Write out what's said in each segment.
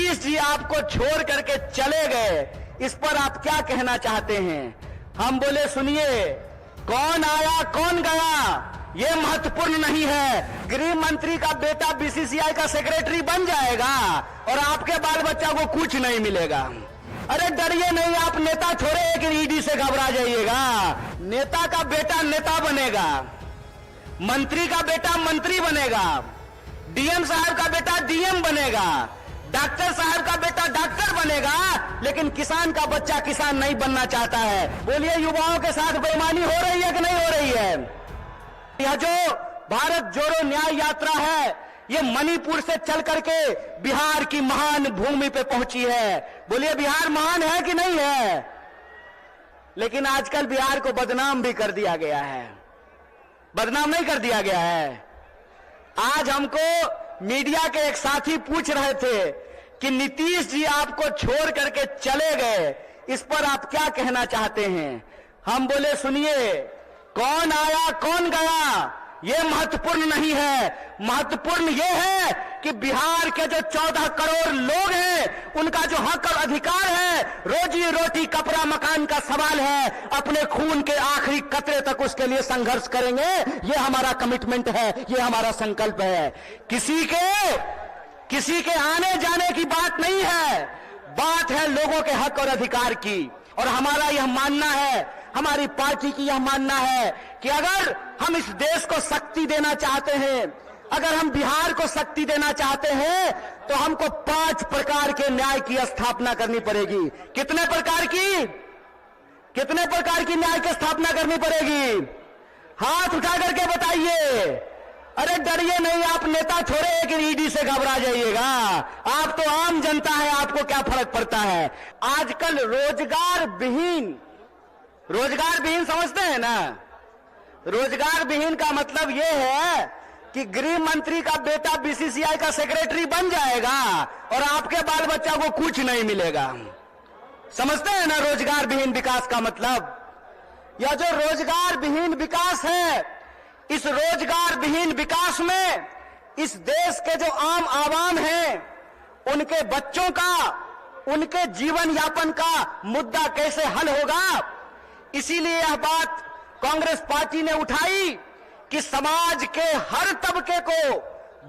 नीतीश जी आपको छोड़ करके चले गए, इस पर आप क्या कहना चाहते हैं? हम बोले सुनिए, कौन आया कौन गया ये महत्वपूर्ण नहीं है। गृह मंत्री का बेटा बीसीसीआई का सेक्रेटरी बन जाएगा और आपके बाल बच्चा को कुछ नहीं मिलेगा। अरे डरिए नहीं, आप नेता छोड़े कि ईडी से घबरा जाइएगा। नेता का बेटा नेता बनेगा, मंत्री का बेटा मंत्री बनेगा, डीएम साहब का बेटा डीएम बनेगा, डॉक्टर साहब का बेटा डॉक्टर बनेगा, लेकिन किसान का बच्चा किसान नहीं बनना चाहता है। बोलिए, युवाओं के साथ बेईमानी हो रही है कि नहीं हो रही है? यह जो भारत जोड़ो न्याय यात्रा है, ये मणिपुर से चल करके बिहार की महान भूमि पे पहुंची है। बोलिए, बिहार महान है कि नहीं है? लेकिन आजकल बिहार को बदनाम भी कर दिया गया है। बदनाम नहीं कर दिया गया है। आज हमको मीडिया के एक साथी पूछ रहे थे कि नीतीश जी आपको छोड़ करके चले गए, इस पर आप क्या कहना चाहते हैं? हम बोले सुनिए, कौन आया कौन गया ये महत्वपूर्ण नहीं है। महत्वपूर्ण ये है कि बिहार के जो 14 करोड़ लोग हैं, उनका जो हक और अधिकार है, रोजी रोटी कपड़ा मकान का सवाल है, अपने खून के आखिरी कतरे तक उसके लिए संघर्ष करेंगे। ये हमारा कमिटमेंट है, ये हमारा संकल्प है। किसी के आने जाने की बात नहीं है, बात है लोगों के हक और अधिकार की। और हमारा यह मानना है, हमारी पार्टी की यह मानना है कि अगर हम इस देश को शक्ति देना चाहते हैं, अगर हम बिहार को शक्ति देना चाहते हैं, तो हमको 5 प्रकार के न्याय की स्थापना करनी पड़ेगी। कितने प्रकार की न्याय की स्थापना करनी पड़ेगी? हाथ उठा करके बताइए। अरे डरिए नहीं, आप नेता छोड़े कि ईडी से घबरा जाइएगा। आप तो आम जनता है, आपको क्या फर्क पड़ता है? आजकल रोजगार विहीन समझते हैं ना? रोजगार विहीन का मतलब यह है कि गृह मंत्री का बेटा बीसीसीआई का सेक्रेटरी बन जाएगा और आपके बाल बच्चा को कुछ नहीं मिलेगा। समझते हैं ना रोजगार विहीन विकास का मतलब? यह जो रोजगार विहीन विकास है, इस रोजगार विहीन विकास में इस देश के जो आम आवाम हैं, उनके बच्चों का, उनके जीवन यापन का मुद्दा कैसे हल होगा? इसीलिए यह बात कांग्रेस पार्टी ने उठाई कि समाज के हर तबके को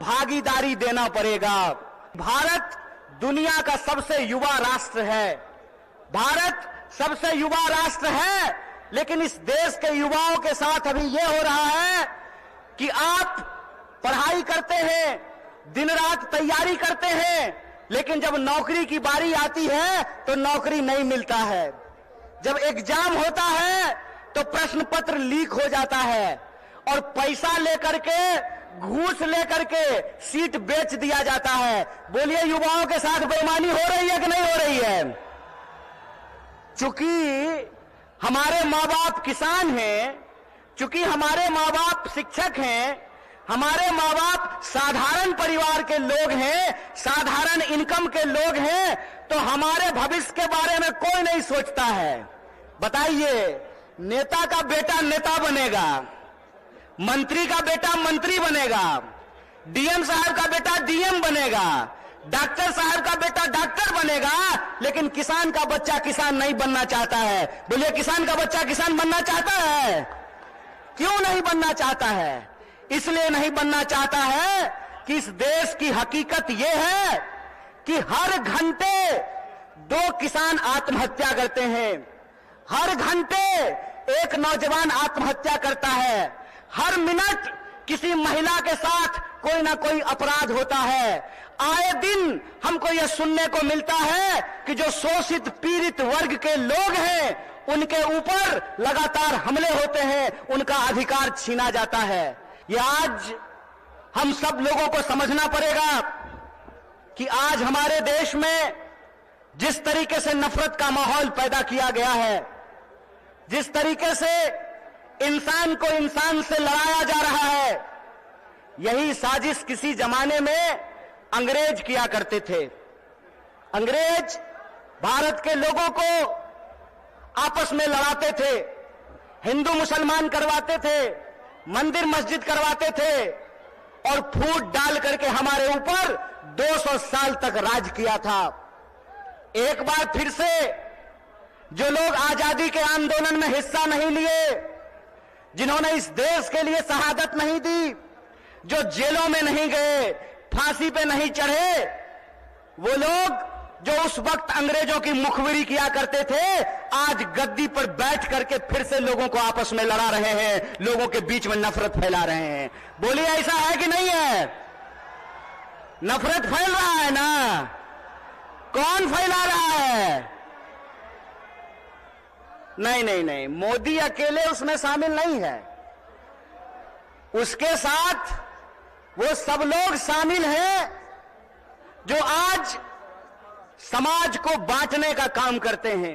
भागीदारी देना पड़ेगा। भारत दुनिया का सबसे युवा राष्ट्र है, भारत सबसे युवा राष्ट्र है, लेकिन इस देश के युवाओं के साथ अभी यह हो रहा है कि आप पढ़ाई करते हैं, दिन रात तैयारी करते हैं, लेकिन जब नौकरी की बारी आती है तो नौकरी नहीं मिलता है। जब एग्जाम होता है तो प्रश्न पत्र लीक हो जाता है और पैसा लेकर के, घूस लेकर के सीट बेच दिया जाता है। बोलिए, युवाओं के साथ बेईमानी हो रही है कि नहीं हो रही है? चूंकि हमारे माँ बाप किसान हैं, चूंकि हमारे माँ बाप शिक्षक हैं, हमारे माँ बाप साधारण परिवार के लोग हैं, साधारण इनकम के लोग हैं, तो हमारे भविष्य के बारे में कोई नहीं सोचता है। बताइए, नेता का बेटा नेता बनेगा, मंत्री का बेटा मंत्री बनेगा, डीएम साहब का बेटा डीएम बनेगा, डॉक्टर साहब का बेटा डॉक्टर बनेगा, लेकिन किसान का बच्चा किसान नहीं बनना चाहता है। बोलिए, किसान का बच्चा किसान बनना चाहता है? क्यों नहीं बनना चाहता है? इसलिए नहीं बनना चाहता है कि इस देश की हकीकत यह है कि हर घंटे 2 किसान आत्महत्या करते हैं, हर घंटे एक नौजवान आत्महत्या करता है, हर मिनट किसी महिला के साथ कोई ना कोई अपराध होता है। आए दिन हमको यह सुनने को मिलता है कि जो शोषित पीड़ित वर्ग के लोग हैं, उनके ऊपर लगातार हमले होते हैं, उनका अधिकार छीना जाता है। ये आज हम सब लोगों को समझना पड़ेगा कि आज हमारे देश में जिस तरीके से नफरत का माहौल पैदा किया गया है, जिस तरीके से इंसान को इंसान से लड़ाया जा रहा है, यही साजिश किसी जमाने में अंग्रेज किया करते थे। अंग्रेज भारत के लोगों को आपस में लड़ाते थे, हिंदू मुसलमान करवाते थे, मंदिर मस्जिद करवाते थे और फूट डाल करके हमारे ऊपर 200 साल तक राज किया था। एक बार फिर से जो लोग आजादी के आंदोलन में हिस्सा नहीं लिए, जिन्होंने इस देश के लिए शहादत नहीं दी, जो जेलों में नहीं गए, फांसी पे नहीं चढ़े, वो लोग जो उस वक्त अंग्रेजों की मुखबिरी किया करते थे, आज गद्दी पर बैठ करके फिर से लोगों को आपस में लड़ा रहे हैं, लोगों के बीच में नफरत फैला रहे हैं। बोलिए, ऐसा है कि नहीं है? नफरत फैल रहा है ना? कौन फैला रहा है? नहीं नहीं नहीं, मोदी अकेले उसमें शामिल नहीं है, उसके साथ वो सब लोग शामिल हैं जो आज समाज को बांटने का काम करते हैं।